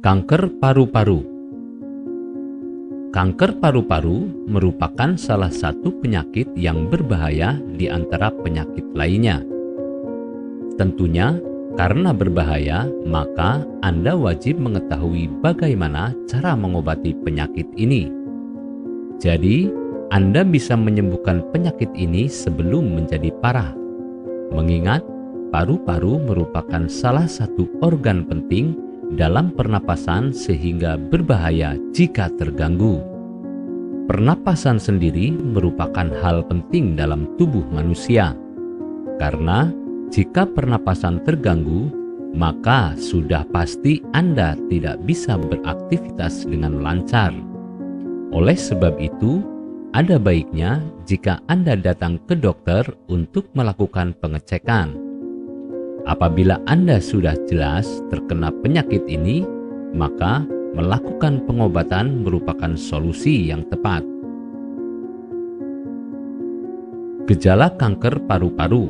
Kanker paru-paru. Kanker paru-paru merupakan salah satu penyakit yang berbahaya di antara penyakit lainnya. Tentunya, karena berbahaya, maka Anda wajib mengetahui bagaimana cara mengobati penyakit ini. Jadi, Anda bisa menyembuhkan penyakit ini sebelum menjadi parah. Mengingat, paru-paru merupakan salah satu organ penting dalam pernapasan sehingga berbahaya jika terganggu. Pernapasan sendiri merupakan hal penting dalam tubuh manusia, karena jika pernapasan terganggu, maka sudah pasti Anda tidak bisa beraktivitas dengan lancar. Oleh sebab itu, ada baiknya jika Anda datang ke dokter untuk melakukan pengecekan. Apabila Anda sudah jelas terkena penyakit ini, maka melakukan pengobatan merupakan solusi yang tepat. Gejala kanker paru-paru.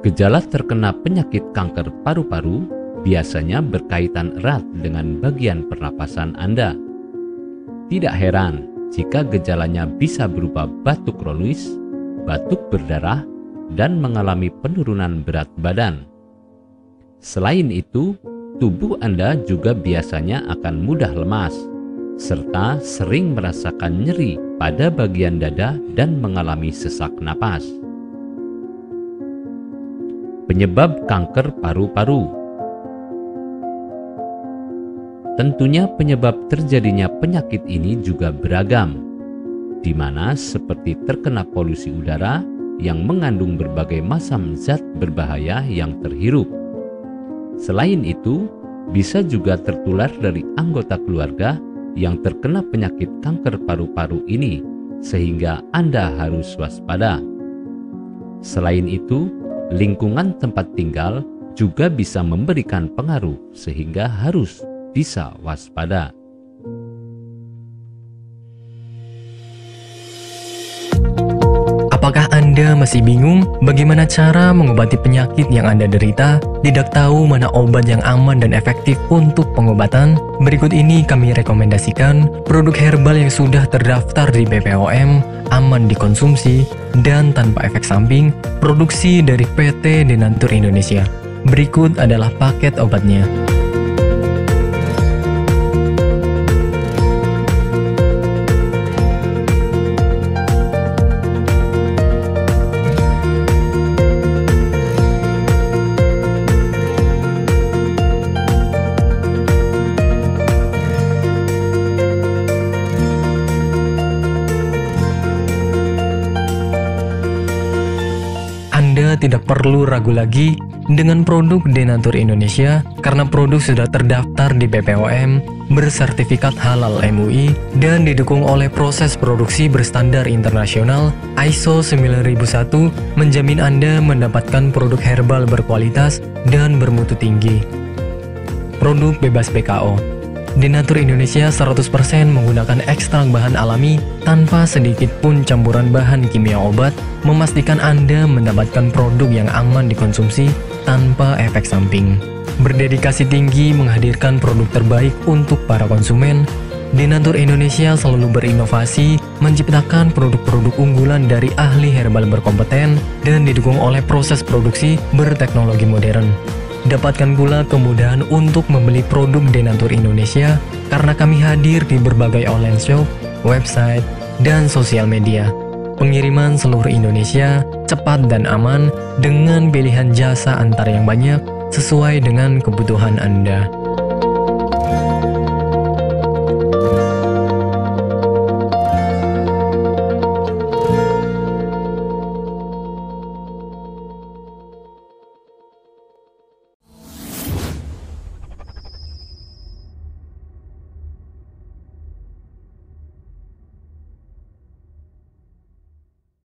Gejala terkena penyakit kanker paru-paru biasanya berkaitan erat dengan bagian pernapasan Anda. Tidak heran jika gejalanya bisa berupa batuk kronis, batuk berdarah, dan mengalami penurunan berat badan. Selain itu, tubuh Anda juga biasanya akan mudah lemas, serta sering merasakan nyeri pada bagian dada dan mengalami sesak napas. Penyebab kanker paru-paru. Tentunya penyebab terjadinya penyakit ini juga beragam, di mana seperti terkena polusi udara yang mengandung berbagai macam zat berbahaya yang terhirup. Selain itu, bisa juga tertular dari anggota keluarga yang terkena penyakit kanker paru-paru ini, sehingga Anda harus waspada. Selain itu, lingkungan tempat tinggal juga bisa memberikan pengaruh, sehingga harus bisa waspada. Apakah Anda masih bingung bagaimana cara mengobati penyakit yang Anda derita? Tidak tahu mana obat yang aman dan efektif untuk pengobatan? Berikut ini kami rekomendasikan produk herbal yang sudah terdaftar di BPOM, aman dikonsumsi, dan tanpa efek samping, produksi dari PT Denatur Indonesia. Berikut adalah paket obatnya. Anda tidak perlu ragu lagi dengan produk Denatur Indonesia karena produk sudah terdaftar di BPOM, bersertifikat halal MUI, dan didukung oleh proses produksi berstandar internasional ISO 9001, menjamin Anda mendapatkan produk herbal berkualitas dan bermutu tinggi. Produk bebas BKO. Denatur Indonesia 100% menggunakan ekstrak bahan alami tanpa sedikit pun campuran bahan kimia obat, memastikan Anda mendapatkan produk yang aman dikonsumsi tanpa efek samping. Berdedikasi tinggi menghadirkan produk terbaik untuk para konsumen, Denatur Indonesia selalu berinovasi, menciptakan produk-produk unggulan dari ahli herbal berkompeten dan didukung oleh proses produksi berteknologi modern. Dapatkan pula kemudahan untuk membeli produk Denatur Indonesia karena kami hadir di berbagai online shop, website, dan sosial media. Pengiriman seluruh Indonesia cepat dan aman dengan pilihan jasa antar yang banyak sesuai dengan kebutuhan Anda.